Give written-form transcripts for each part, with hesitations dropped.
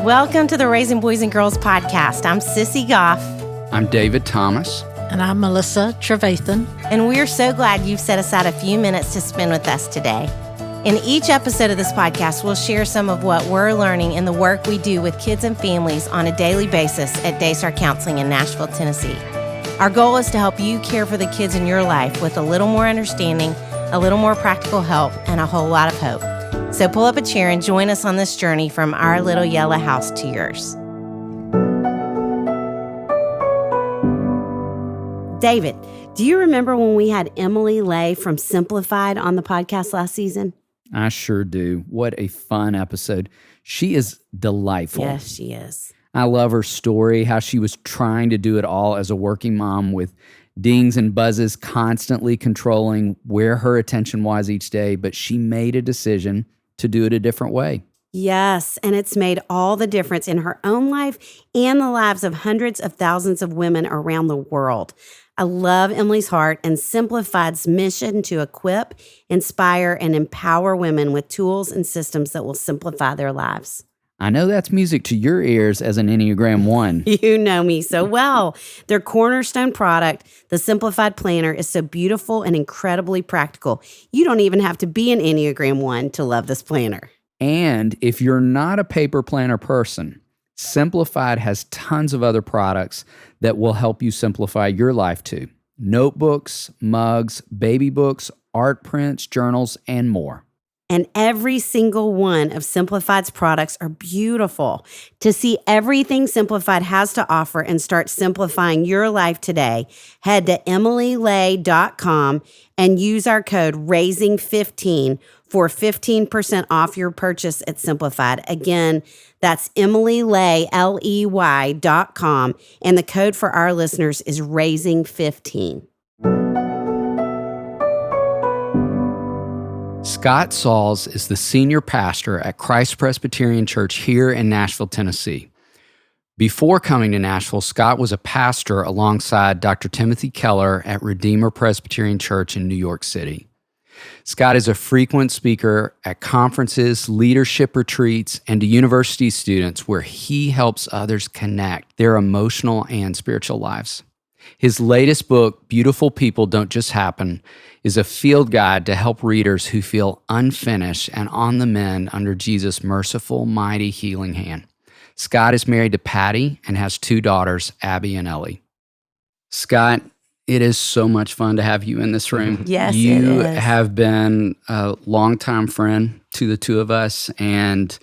Welcome to the Raising Boys and Girls podcast. I'm Sissy Goff. I'm David Thomas. And I'm Melissa Trevathan. And we're so glad you've set aside a few minutes to spend with us today. In each episode of this podcast, we'll share some of what we're learning in the work we do with kids and families on a daily basis at Daystar Counseling in Nashville, Tennessee. Our goal is to help you care for the kids in your life with a little more understanding, a little more practical help, and a whole lot of hope. So pull up a chair and join us on this journey from our little yellow house to yours. David, do you remember when we had Emily Lay from Simplified on the podcast last season? I sure do. What a fun episode. She is delightful. Yes, she is. I love her story, how she was trying to do it all as a working mom with dings and buzzes constantly controlling where her attention was each day, but she made a decision to do it a different way. Yes, and it's made all the difference in her own life and the lives of hundreds of thousands of women around the world. I love Emily's heart and Simplified's mission to equip, inspire, and empower women with tools and systems that will simplify their lives. I know that's music to your ears as an Enneagram 1. You know me so well. Their cornerstone product, the Simplified Planner, is so beautiful and incredibly practical. You don't even have to be an Enneagram 1 to love this planner. And if you're not a paper planner person, Simplified has tons of other products that will help you simplify your life too. Notebooks, mugs, baby books, art prints, journals, and more. And every single one of Simplified's products are beautiful. To see everything Simplified has to offer and start simplifying your life today, head to emilylay.com and use our code RAISING15 for 15% off your purchase at Simplified. Again, that's emilylay.com, and the code for our listeners is RAISING15. Scott Sauls is the senior pastor at Christ Presbyterian Church here in Nashville, Tennessee. Before coming to Nashville, Scott was a pastor alongside Dr. Timothy Keller at Redeemer Presbyterian Church in New York City. Scott is a frequent speaker at conferences, leadership retreats, and to university students where he helps others connect their emotional and spiritual lives. His latest book, Beautiful People Don't Just Happen, is a field guide to help readers who feel unfinished and on the mend under Jesus' merciful, mighty, healing hand. Scott is married to Patty and has 2 daughters, Abby and Ellie. Scott, it is so much fun to have you in this room. Yes, you it is. have been a longtime friend to the two of us and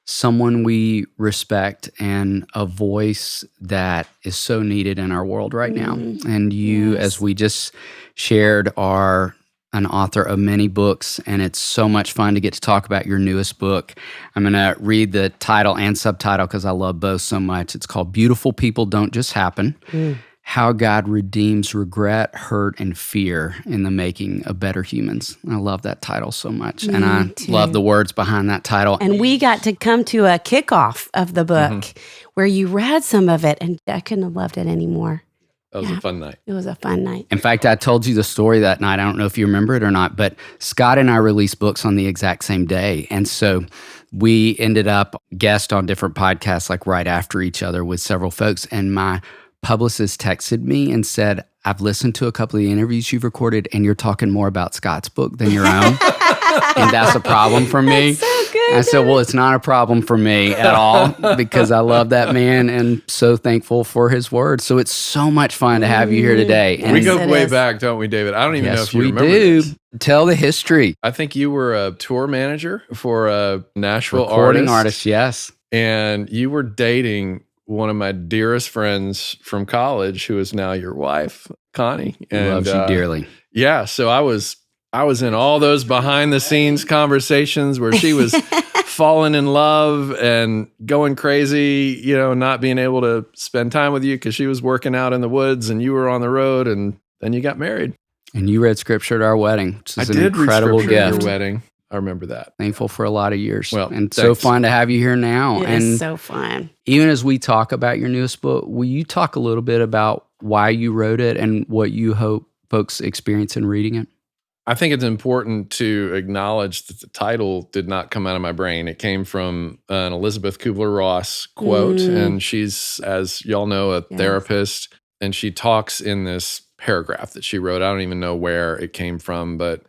someone we respect and a voice that is so needed in our world right now. And you, Yes. as we just shared, are an author of many books, and it's so much fun to get to talk about your newest book. I'm going to read the title and subtitle because I love both so much. It's called Beautiful People Don't Just Happen. How God Redeems Regret, Hurt, and Fear in the Making of Better Humans. I love that title so much. And I love the words behind that title. And we got to come to a kickoff of the book where you read some of it, and I couldn't have loved it anymore. That was a fun night. It was a fun night. In fact, I told you the story that night. I don't know if you remember it or not, but Scott and I released books on the exact same day. And so we ended up guest on different podcasts like right after each other with several folks. And my publicist texted me and said, I've listened to a couple of the interviews you've recorded and you're talking more about Scott's book than your own. And that's a problem for me. That's so good. I said, well, it's not a problem for me at all because I love that man and so thankful for his words. So it's so much fun to have you here today. And We go it way is. back, don't we, David? I don't even know yes, if you we remember do. this. Tell the history. I think you were a tour manager for a Nashville Recording artist. artist, yes. And you were dating one of my dearest friends from college who is now your wife, Connie. And Loves you dearly. Yeah, so I was in all those behind the scenes conversations where she was falling in love and going crazy, not being able to spend time with you because she was working out in the woods and you were on the road, and then you got married. And you read scripture at our wedding, which is I an did incredible read scripture at gift. your wedding. I remember that. Thankful for a lot of years. Well, and so thanks. fun to have you here now. It and is so fun. even as we talk about your newest book, will you talk a little bit about why you wrote it and what you hope folks experience in reading it? I think it's important to acknowledge that the title did not come out of my brain. It came from an Elizabeth Kubler-Ross quote, and she's, as y'all know, a therapist, and she talks in this paragraph that she wrote. I don't even know where it came from, but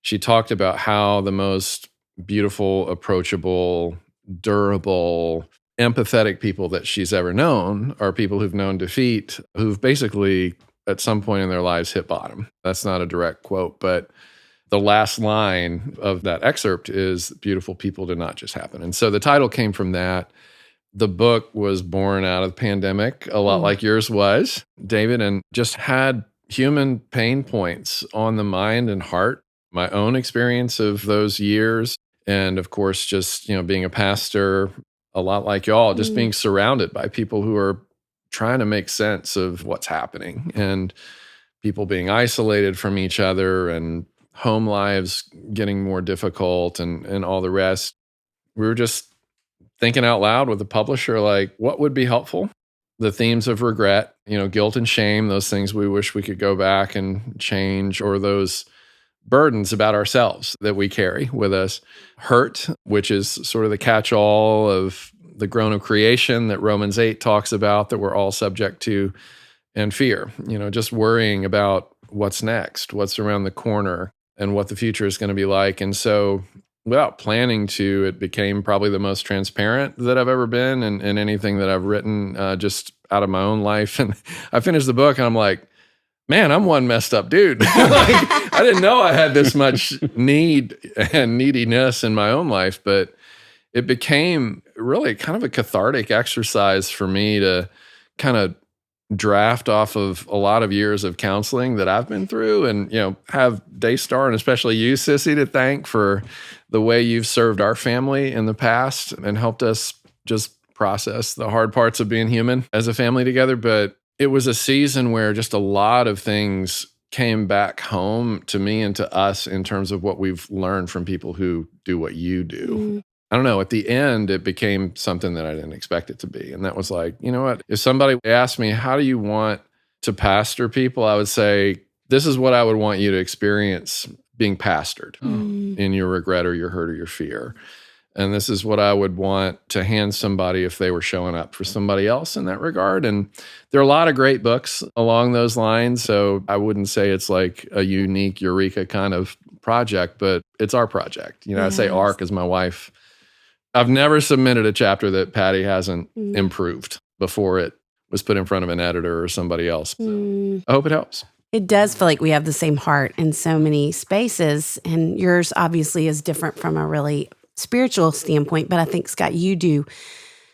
she talked about how the most beautiful, approachable, durable, empathetic people that she's ever known are people who've known defeat, who've basically at some point in their lives hit bottom. That's not a direct quote, but the last line of that excerpt is beautiful people do not just happen. And so the title came from that. The book was born out of the pandemic, a lot like yours was, David, and just had human pain points on the mind and heart, my own experience of those years. And of course, just, being a pastor, a lot like y'all, just being surrounded by people who are trying to make sense of what's happening, and people being isolated from each other, and home lives getting more difficult, and all the rest. We were just thinking out loud with the publisher, like, what would be helpful? The themes of regret, guilt and shame, those things we wish we could go back and change, or those burdens about ourselves that we carry with us. Hurt, which is sort of the catch-all of the groan of creation that Romans 8 talks about, that we're all subject to, and fear, just worrying about what's next, what's around the corner, and what the future is going to be like. And so without planning to, it became probably the most transparent that I've ever been in anything that I've written, just out of my own life. And I finished the book and I'm like, man, I'm one messed up dude. I didn't know I had this much need and neediness in my own life, but it became really kind of a cathartic exercise for me to kind of draft off of a lot of years of counseling that I've been through, and, have Daystar and especially you, Sissy, to thank for the way you've served our family in the past and helped us just process the hard parts of being human as a family together. But it was a season where just a lot of things came back home to me and to us in terms of what we've learned from people who do what you do. I don't know, at the end, it became something that I didn't expect it to be. And that was like, you know what? If somebody asked me, how do you want to pastor people? I would say, this is what I would want you to experience being pastored in your regret or your hurt or your fear. And this is what I would want to hand somebody if they were showing up for somebody else in that regard. And there are a lot of great books along those lines. So I wouldn't say it's like a unique eureka kind of project, but it's our project. I say our because my wife, I've never submitted a chapter that Patty hasn't improved before it was put in front of an editor or somebody else. So I hope it helps. It does feel like we have the same heart in so many spaces, and yours obviously is different from a really spiritual standpoint, but I think, Scott, you do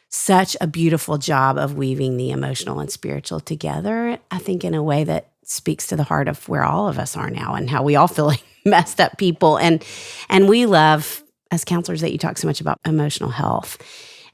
such a beautiful job of weaving the emotional and spiritual together, I think, in a way that speaks to the heart of where all of us are now and how we all feel like messed up people. And we love, as counselors, that you talk so much about emotional health.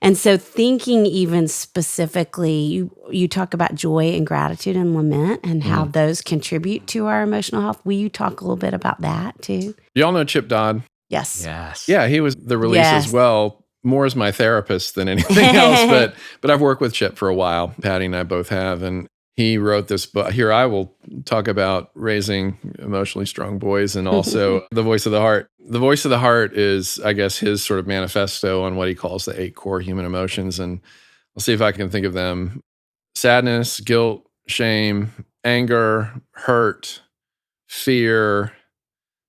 And so thinking even specifically, you talk about joy and gratitude and lament and how those contribute to our emotional health. Will you talk a little bit about that too? Y'all know Chip Dodd? Yes. Yeah, he was the release as well, more as my therapist than anything else. But I've worked with Chip for a while. Patty and I both have. And he wrote this book. Here I will talk about raising emotionally strong boys and also The Voice of the Heart. The Voice of the Heart is, I guess, his sort of manifesto on what he calls the 8 core human emotions. And I'll see if I can think of them. Sadness, guilt, shame, anger, hurt, fear,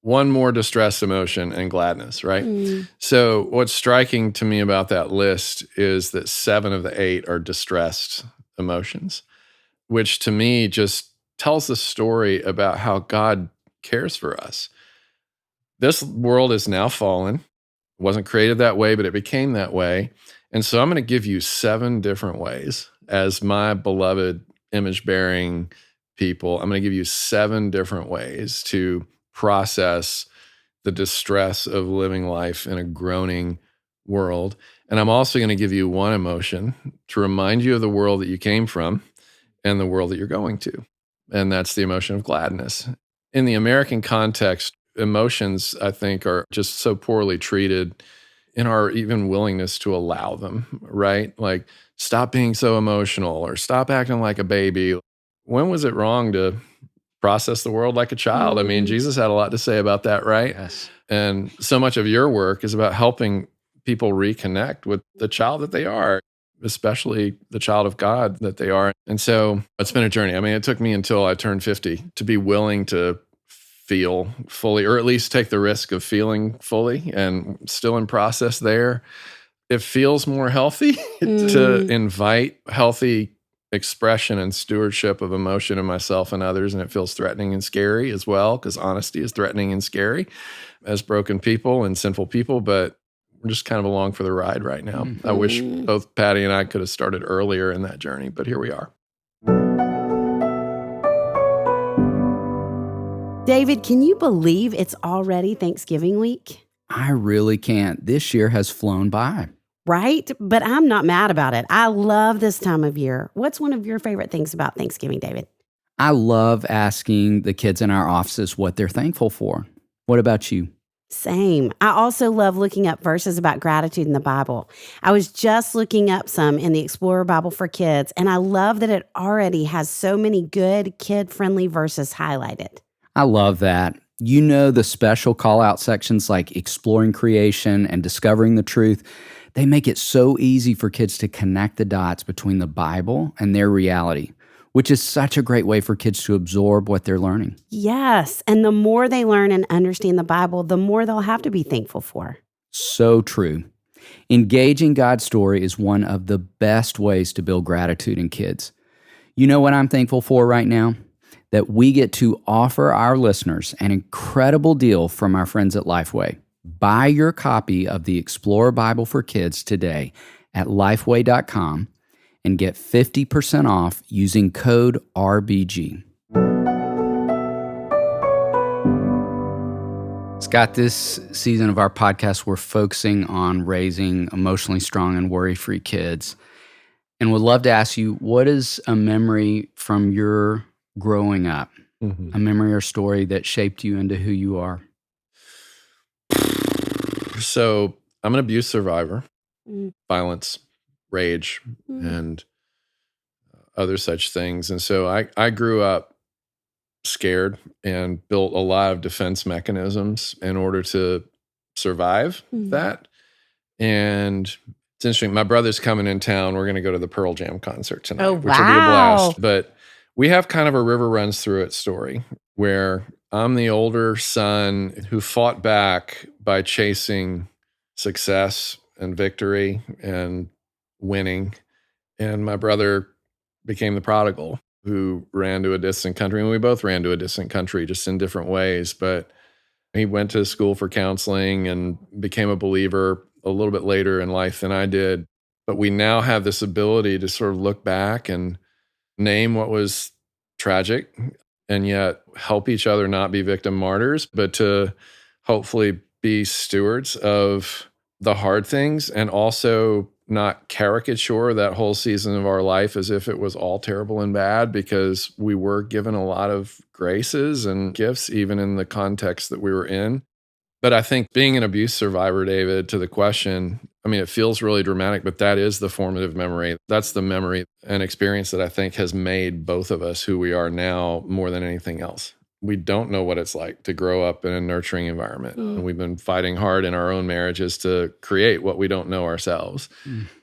one more distressed emotion, and gladness, right? So what's striking to me about that list is that 7 of the 8 are distressed emotions, which to me just tells the story about how God cares for us. This world is now fallen. It wasn't created that way, but it became that way. And so I'm going to give you 7 different ways as my beloved image-bearing people. I'm going to give you 7 different ways to process the distress of living life in a groaning world. And I'm also going to give you 1 emotion to remind you of the world that you came from and the world that you're going to. And that's the emotion of gladness. In the American context, emotions, I think, are just so poorly treated in our even willingness to allow them, right? Like, stop being so emotional or stop acting like a baby. When was it wrong to process the world like a child. I mean, Jesus had a lot to say about that, right? Yes. And so much of your work is about helping people reconnect with the child that they are, especially the child of God that they are. And so it's been a journey. I mean, it took me until I turned 50 to be willing to feel fully, or at least take the risk of feeling fully, and still in process there. It feels more healthy to invite healthy expression and stewardship of emotion in myself and others. And it feels threatening and scary as well, because honesty is threatening and scary as broken people and sinful people. But we're just kind of along for the ride right now. I wish both Patty and I could have started earlier in that journey, but here we are. David, can you believe it's already Thanksgiving week? I really can't. This year has flown by. Right? But I'm not mad about it. I love this time of year. What's one of your favorite things about Thanksgiving, David? I love asking the kids in our offices what they're thankful for. What about you? Same. I also love looking up verses about gratitude in the Bible. I was just looking up some in the Explorer Bible for Kids, and I love that it already has so many good kid-friendly verses highlighted. I love that. You know, the special call-out sections like exploring creation and discovering the truth, they make it so easy for kids to connect the dots between the Bible and their reality, which is such a great way for kids to absorb what they're learning. Yes, and the more they learn and understand the Bible, the more they'll have to be thankful for. So true. Engaging God's story is one of the best ways to build gratitude in kids. You know what I'm thankful for right now? That we get to offer our listeners an incredible deal from our friends at Lifeway. Buy your copy of the Explorer Bible for Kids today at lifeway.com and get 50% off using code RBG. Scott, this season of our podcast, we're focusing on raising emotionally strong and worry-free kids. And would love to ask you, what is a memory from your growing up, a memory or story that shaped you into who you are? So I'm an abuse survivor, violence, rage, and other such things. And so I grew up scared and built a lot of defense mechanisms in order to survive that. And it's interesting. My brother's coming in town. We're going to go to the Pearl Jam concert tonight, Oh, which will be a blast. But we have kind of a river runs through it story where I'm the older son who fought back by chasing success and victory and winning. And my brother became the prodigal who ran to a distant country. And we both ran to a distant country, just in different ways. But he went to school for counseling and became a believer a little bit later in life than I did. But we now have this ability to sort of look back and name what was tragic and yet help each other not be victim martyrs, but to hopefully be stewards of the hard things and also not caricature that whole season of our life as if it was all terrible and bad, because we were given a lot of graces and gifts, even in the context that we were in. But I think being an abuse survivor, David, to the question, I mean, it feels really dramatic, but that is the formative memory. That's the memory and experience that I think has made both of us who we are now more than anything else. We don't know what it's like to grow up in a nurturing environment. And we've been fighting hard in our own marriages to create what we don't know ourselves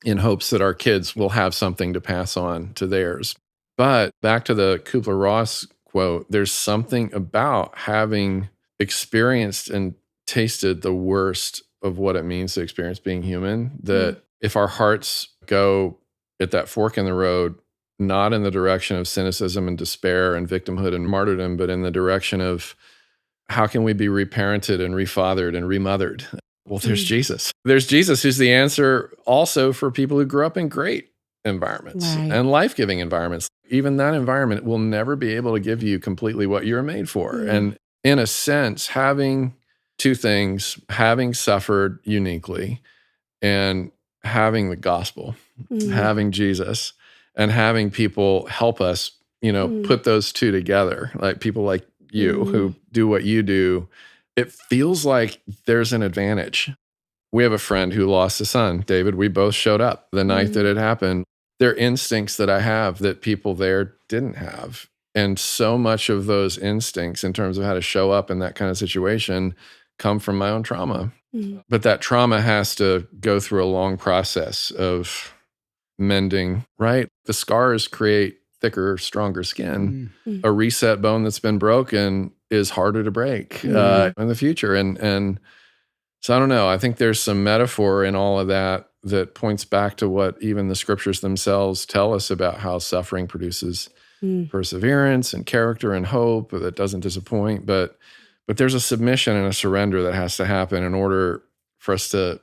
in hopes that our kids will have something to pass on to theirs. But back to the Kubler-Ross quote, there's something about having experienced and tasted the worst of what it means to experience being human, that if our hearts go at that fork in the road, not in the direction of cynicism and despair and victimhood and martyrdom, but in the direction of how can we be reparented and refathered and remothered? Well, there's Jesus. There's Jesus, who's the answer also for people who grew up in great environments and life-giving environments. Even that environment will never be able to give you completely what you're made for. And in a sense, having two things, having suffered uniquely and having the gospel, having Jesus, and having people help us, put those two together, like people like you who do what you do, it feels like there's an advantage. We have a friend who lost a son, David. We both showed up the night that it happened. There are instincts that I have that people there didn't have. And so much of those instincts in terms of how to show up in that kind of situation come from my own trauma. But that trauma has to go through a long process of mending, right? The scars create thicker, stronger skin. A reset bone that's been broken is harder to break in the future. And so I don't know. I think there's some metaphor in all of that that points back to what even the scriptures themselves tell us about how suffering produces perseverance and character and hope that doesn't disappoint. But there's a submission and a surrender that has to happen in order for us to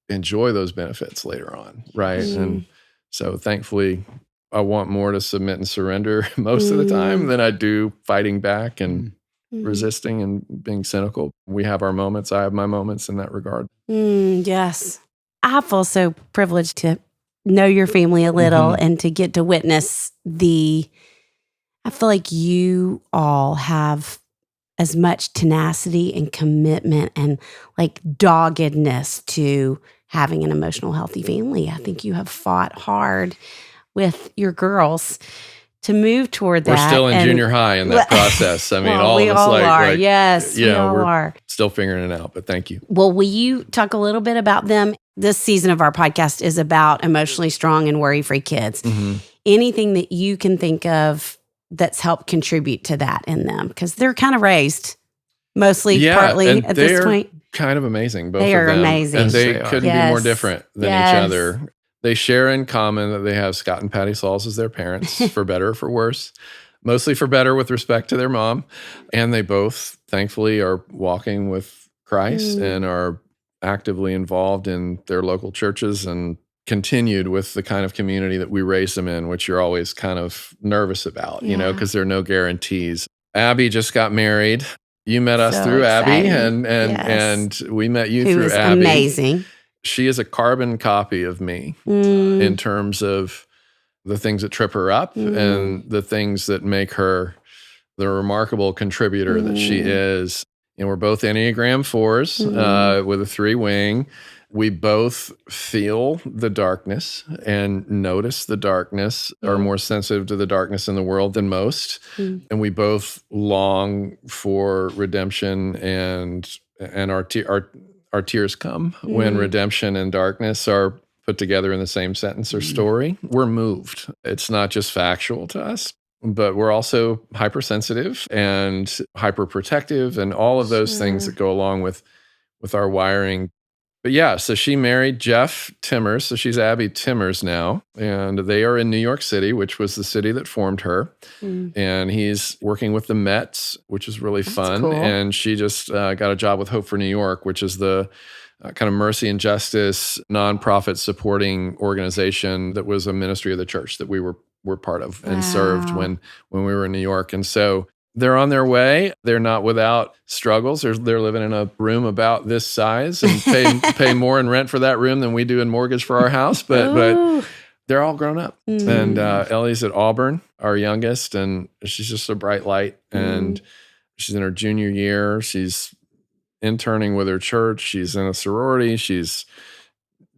enjoy those benefits later on, right? And so thankfully, I want more to submit and surrender most of the time than I do fighting back and resisting and being cynical. We have our moments. I have my moments in that regard. Yes. I feel so privileged to know your family a little and to get to witness I feel like you all have as much tenacity and commitment and like doggedness to having an emotional healthy family. I think you have fought hard with your girls to move toward that. We're still in junior high in that process. I mean, well, all we of us all are. like Yes, we all we're are. still figuring it out, but thank you. Well, will you talk a little bit about them? This season of our podcast is about emotionally strong and worry-free kids. Anything that you can think of that's helped contribute to that in them? Because they're kind of raised mostly, partly at this point. Kind of amazing, both They of are them. amazing. And they Yes, they are. couldn't be more different than each other. They share in common that they have Scott and Patty Sauls as their parents, for better or for worse. Mostly for better with respect to their mom. And they both, thankfully, are walking with Christ and are actively involved in their local churches and continued with the kind of community that we raised them in, which you're always kind of nervous about, because there are no guarantees. Abby just got married. You met us through Abby, and we met you through Abby. Amazing. She is a carbon copy of me in terms of the things that trip her up and the things that make her the remarkable contributor that she is. And we're both Enneagram 4s with a 3 wing. We both feel the darkness and notice the darkness, are more sensitive to the darkness in the world than most. And we both long for redemption, and our tears come when redemption and darkness are put together in the same sentence or story. We're moved. It's not just factual to us, but we're also hypersensitive and hyperprotective and all of those things that go along with our wiring. But yeah, so she married Jeff Timmers. So she's Abby Timmers now. And they are in New York City, which was the city that formed her. And he's working with the Mets, which is really fun. Cool. And she just got a job with Hope for New York, which is the kind of mercy and justice nonprofit supporting organization that was a ministry of the church that we were part of and served when we were in New York. And so they're on their way. They're not without struggles. They're living in a room about this size and pay more in rent for that room than we do in mortgage for our house. But they're all grown up. And Ellie's at Auburn, our youngest, and she's just a bright light. And she's in her junior year. She's interning with her church. She's in a sorority. She's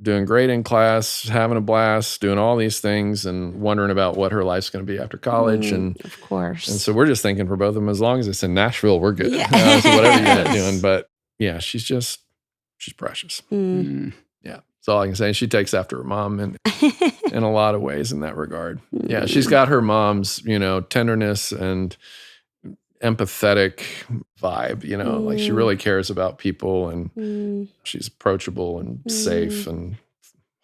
doing great in class, having a blast, doing all these things and wondering about what her life's going to be after college. And of course. And so we're just thinking for both of them, as long as it's in Nashville, we're good. Yeah. So whatever you end up doing. But yeah, she's precious. Yeah. That's all I can say. She takes after her mom in a lot of ways in that regard. Yeah. She's got her mom's, tenderness and empathetic vibe, like she really cares about people and she's approachable and safe and a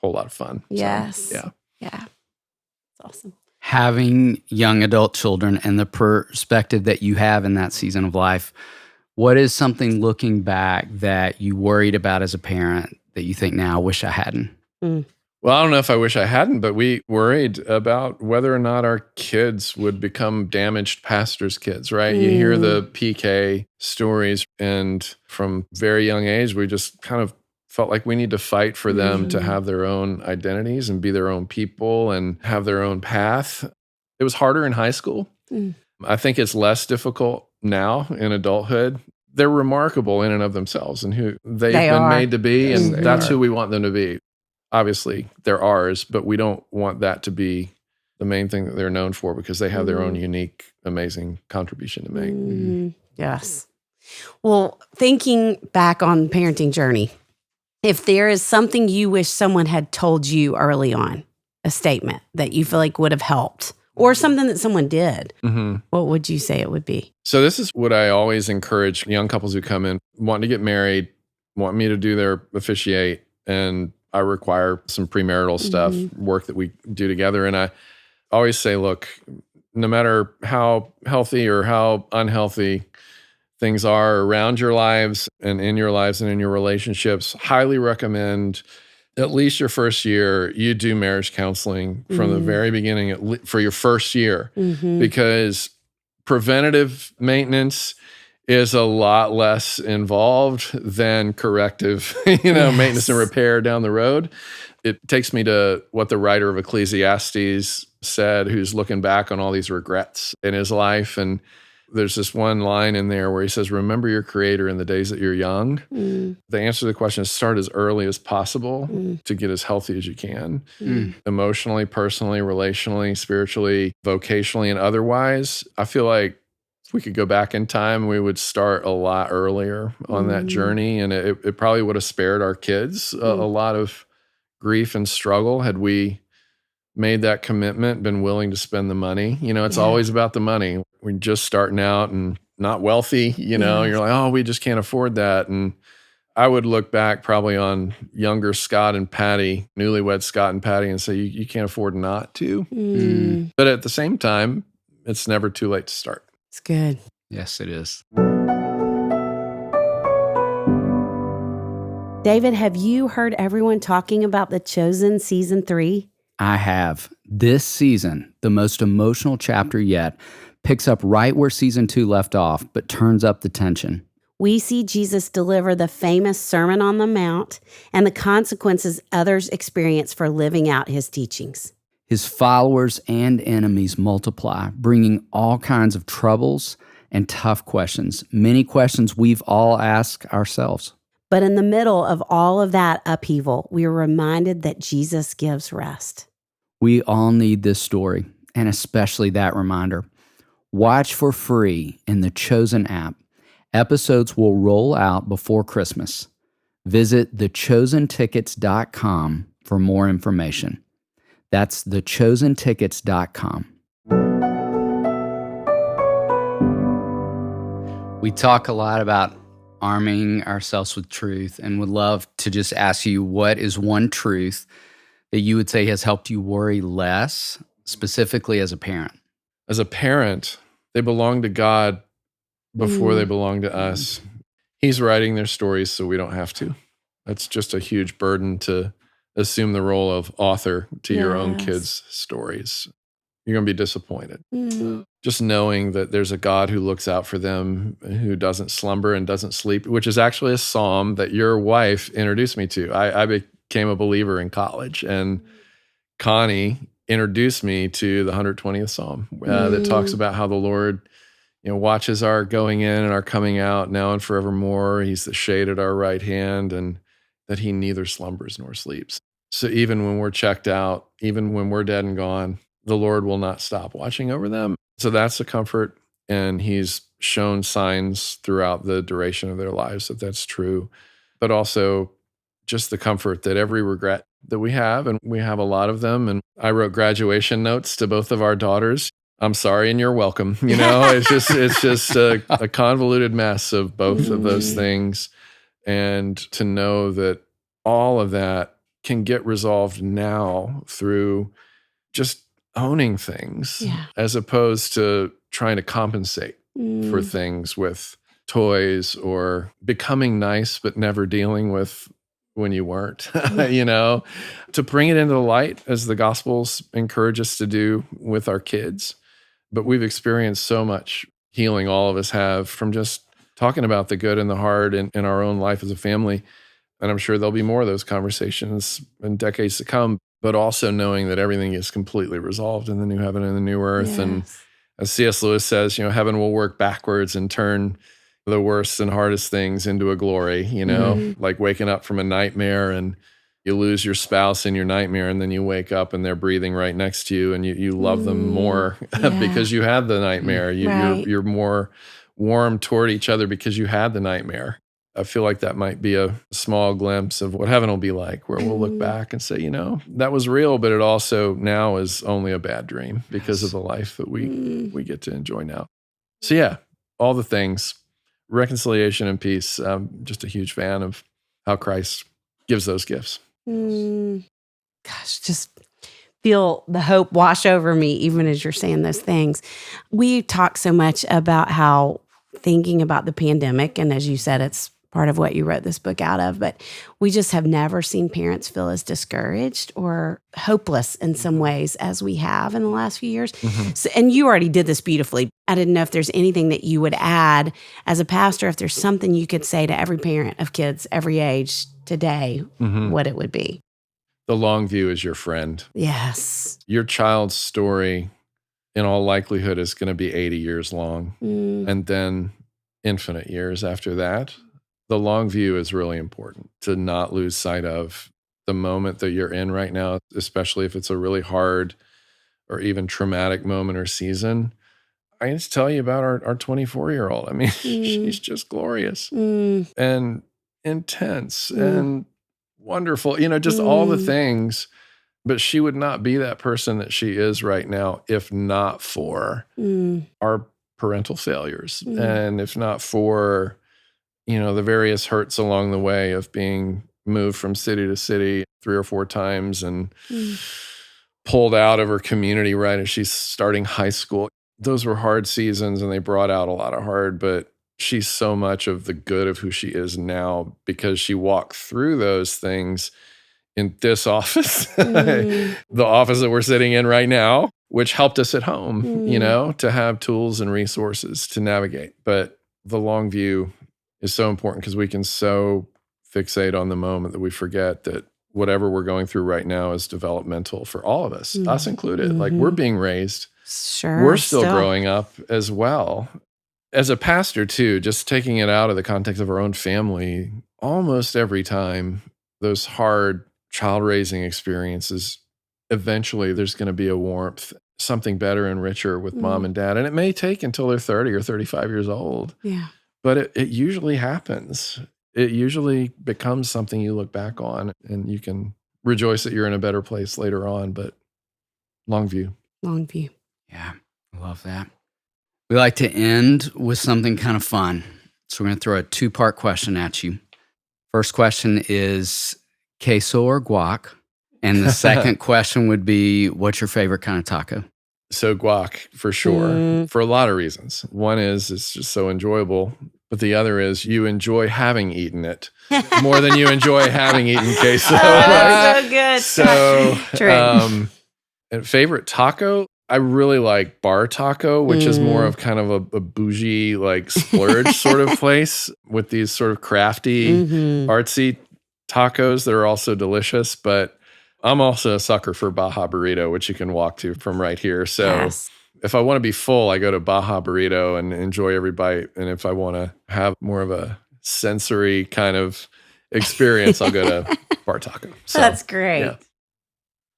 whole lot of fun. Yes. So, Yeah. It's awesome. Having young adult children and the perspective that you have in that season of life, what is something looking back that you worried about as a parent that you think now, I wish I hadn't? Well, I don't know if I wish I hadn't, but we worried about whether or not our kids would become damaged pastors' kids, right? You hear the PK stories, and from very young age, we just kind of felt like we need to fight for them to have their own identities and be their own people and have their own path. It was harder in high school. I think it's less difficult now in adulthood. They're remarkable in and of themselves and who they've been made to be, and that's who we want them to be. Obviously, they're ours, but we don't want that to be the main thing that they're known for, because they have their own unique, amazing contribution to make. Yes. Well, thinking back on parenting journey, if there is something you wish someone had told you early on, a statement that you feel like would have helped, or something that someone did, what would you say it would be? So this is what I always encourage young couples who come in, wanting to get married, want me to do their officiate, and I require some premarital stuff, work that we do together. And I always say, look, no matter how healthy or how unhealthy things are around your lives and in your lives and in your relationships, highly recommend at least your first year, you do marriage counseling from the very beginning for your first year, because preventative maintenance is a lot less involved than corrective, maintenance and repair down the road. It takes me to what the writer of Ecclesiastes said, who's looking back on all these regrets in his life. And there's this one line in there where he says, remember your creator in the days that you're young. The answer to the question is start as early as possible to get as healthy as you can, emotionally, personally, relationally, spiritually, vocationally, and otherwise. I feel like if we could go back in time, we would start a lot earlier on that journey. And it probably would have spared our kids a lot of grief and struggle had we made that commitment, been willing to spend the money. It's always about the money. We're just starting out and not wealthy, you're like, oh, we just can't afford that. And I would look back probably on younger Scott and Patty, newlywed Scott and Patty, and say, you can't afford not to. But at the same time, it's never too late to start. It's good. Yes, it is. David, have you heard everyone talking about The Chosen Season 3? I have. This season, the most emotional chapter yet, picks up right where season 2 left off, but turns up the tension. We see Jesus deliver the famous Sermon on the Mount and the consequences others experience for living out his teachings. His followers and enemies multiply, bringing all kinds of troubles and tough questions, many questions we've all asked ourselves. But in the middle of all of that upheaval, we are reminded that Jesus gives rest. We all need this story, and especially that reminder. Watch for free in the Chosen app. Episodes will roll out before Christmas. Visit thechosentickets.com for more information. That's thechosentickets.com. We talk a lot about arming ourselves with truth, and would love to just ask you, what is one truth that you would say has helped you worry less, specifically as a parent? As a parent, they belong to God before they belong to us. He's writing their stories so we don't have to. That's just a huge burden to assume the role of author to your own kids' stories. You're going to be disappointed. Just knowing that there's a God who looks out for them, who doesn't slumber and doesn't sleep, which is actually a psalm that your wife introduced me to. I became a believer in college, and Connie introduced me to the 120th Psalm that talks about how the Lord watches our going in and our coming out now and forevermore. He's the shade at our right hand, and that he neither slumbers nor sleeps. So even when we're checked out, even when we're dead and gone, the Lord will not stop watching over them. So that's a comfort. And he's shown signs throughout the duration of their lives that that's true. But also just the comfort that every regret that we have, and we have a lot of them. And I wrote graduation notes to both of our daughters. I'm sorry and you're welcome. It's just a convoluted mess of both of those things. And to know that all of that can get resolved now through just owning things, as opposed to trying to compensate for things with toys, or becoming nice but never dealing with when you weren't, to bring it into the light as the Gospels encourage us to do with our kids. But we've experienced so much healing, all of us have, from just talking about the good and the hard in our own life as a family. And I'm sure there'll be more of those conversations in decades to come, but also knowing that everything is completely resolved in the new heaven and the new earth. Yes. And as C.S. Lewis says, heaven will work backwards and turn the worst and hardest things into a glory, like waking up from a nightmare and You lose your spouse in your nightmare, and then you wake up and they're breathing right next to you, and you love them more because you had the nightmare. Right. You're more warm toward each other because you had the nightmare. I feel like that might be a small glimpse of what heaven will be like, where we'll look back and say, that was real, but it also now is only a bad dream because of the life that we get to enjoy now. So yeah, all the things, reconciliation and peace. I'm just a huge fan of how Christ gives those gifts. Gosh, just feel the hope wash over me even as you're saying those things. We talk so much about how thinking about the pandemic, and as you said, it's part of what you wrote this book out of, but we just have never seen parents feel as discouraged or hopeless in some ways as we have in the last few years. So, and you already did this beautifully. I didn't know if there's anything that you would add as a pastor, if there's something you could say to every parent of kids every age today, what it would be. The long view is your friend. Yes. Your child's story, in all likelihood, is going to be 80 years long, and then infinite years after that. The long view is really important, to not lose sight of the moment that you're in right now, especially if it's a really hard or even traumatic moment or season. I can just tell you about our 24-year-old. I mean, she's just glorious and intense and wonderful, just all the things. But she would not be that person that she is right now if not for our parental failures and if not for, the various hurts along the way of being moved from city to city 3 or 4 times and pulled out of her community right as she's starting high school. Those were hard seasons and they brought out a lot of hard, but she's so much of the good of who she is now because she walked through those things in this office, the office that we're sitting in right now, which helped us at home, to have tools and resources to navigate. But the long view is so important because we can so fixate on the moment that we forget that whatever we're going through right now is developmental for all of us, us included. Like we're being raised. Sure. We're still growing up as well. As a pastor too, just taking it out of the context of our own family, almost every time those hard child raising experiences, eventually there's going to be a warmth, something better and richer with mom and dad. And it may take until they're 30 or 35 years old. Yeah. But it usually happens. It usually becomes something you look back on and you can rejoice that you're in a better place later on. But long view. Long view. Yeah, I love that. We like to end with something kind of fun. So we're going to throw a 2-part question at you. First question is queso or guac? And the second question would be, what's your favorite kind of taco? So guac, for sure, for a lot of reasons. One is it's just so enjoyable. But the other is you enjoy having eaten it more than you enjoy having eaten queso. That's so good. So, and favorite taco? I really like bar taco, which is more of kind of a bougie, like splurge sort of place with these sort of crafty, artsy tacos that are also delicious. But I'm also a sucker for Baja Burrito, which you can walk to from right here. So if I want to be full, I go to Baja Burrito and enjoy every bite. And if I want to have more of a sensory kind of experience, I'll go to bar taco. So, that's great. Yeah.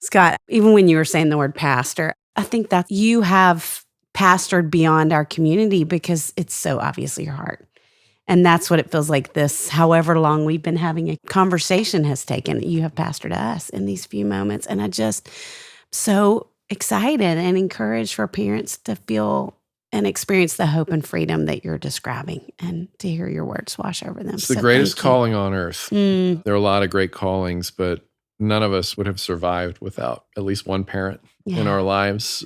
Scott, even when you were saying the word pastor, I think that you have pastored beyond our community because it's so obviously your heart. And that's what it feels like this, however long we've been having a conversation has taken. You have pastored us in these few moments. And I just so excited and encouraged for parents to feel and experience the hope and freedom that you're describing and to hear your words wash over them. It's the greatest calling on earth. There are a lot of great callings, but none of us would have survived without at least one parent in our lives,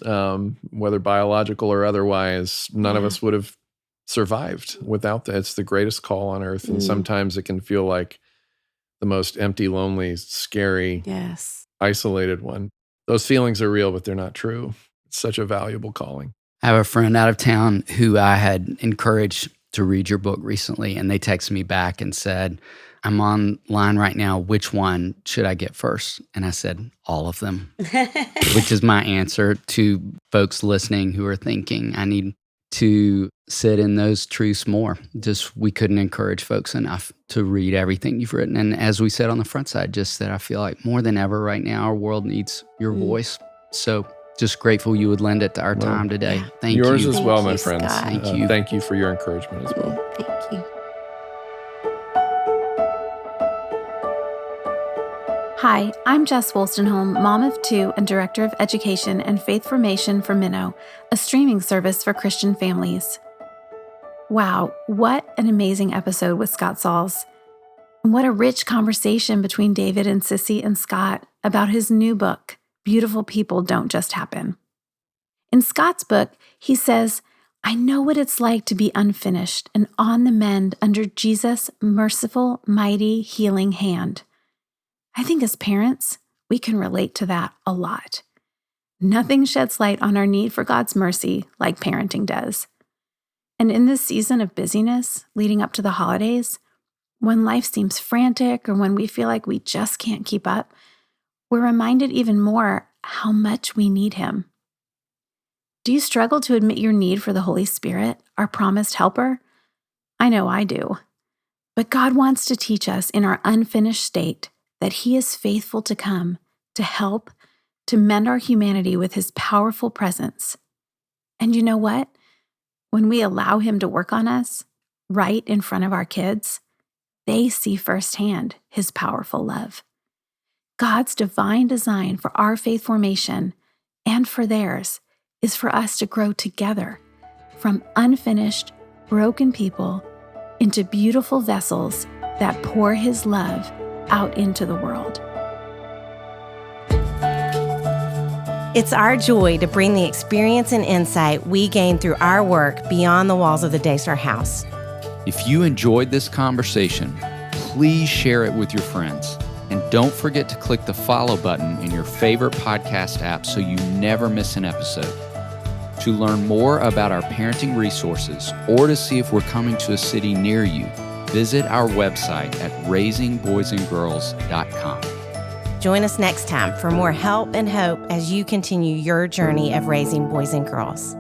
whether biological or otherwise. None of us would have survived without that. It's the greatest call on earth. And sometimes it can feel like the most empty, lonely, scary, isolated one. Those feelings are real, but they're not true. It's such a valuable calling. I have a friend out of town who I had encouraged to read your book recently, and they texted me back and said, I'm online right now. Which one should I get first? And I said, all of them, which is my answer to folks listening who are thinking, I need to sit in those truths more. Just we couldn't encourage folks enough to read everything you've written. And as we said on the front side, just that I feel like more than ever right now, our world needs your voice. So just grateful you would lend it to our time today. Yeah. Thank you. Yours as well, Thank my you, friends. Scott. Thank you. Thank you for your encouragement as well. Thank you. Hi, I'm Jess Wolstenholme, mom of two and director of education and faith formation for Minnow, a streaming service for Christian families. Wow, what an amazing episode with Scott Sauls. And what a rich conversation between David and Sissy and Scott about his new book, Beautiful People Don't Just Happen. In Scott's book, he says, I know what it's like to be unfinished and on the mend under Jesus' merciful, mighty, healing hand. I think as parents, we can relate to that a lot. Nothing sheds light on our need for God's mercy like parenting does. And in this season of busyness leading up to the holidays, when life seems frantic or when we feel like we just can't keep up, we're reminded even more how much we need Him. Do you struggle to admit your need for the Holy Spirit, our promised helper? I know I do. But God wants to teach us in our unfinished state that He is faithful to come, to help, to mend our humanity with His powerful presence. And you know what? When we allow Him to work on us, right in front of our kids, they see firsthand His powerful love. God's divine design for our faith formation and for theirs is for us to grow together from unfinished, broken people into beautiful vessels that pour His love out into the world. It's our joy to bring the experience and insight we gain through our work beyond the walls of the Daystar House. If you enjoyed this conversation, please share it with your friends. And don't forget to click the follow button in your favorite podcast app so you never miss an episode. To learn more about our parenting resources or to see if we're coming to a city near you, visit our website at raisingboysandgirls.com. Join us next time for more help and hope as you continue your journey of raising boys and girls.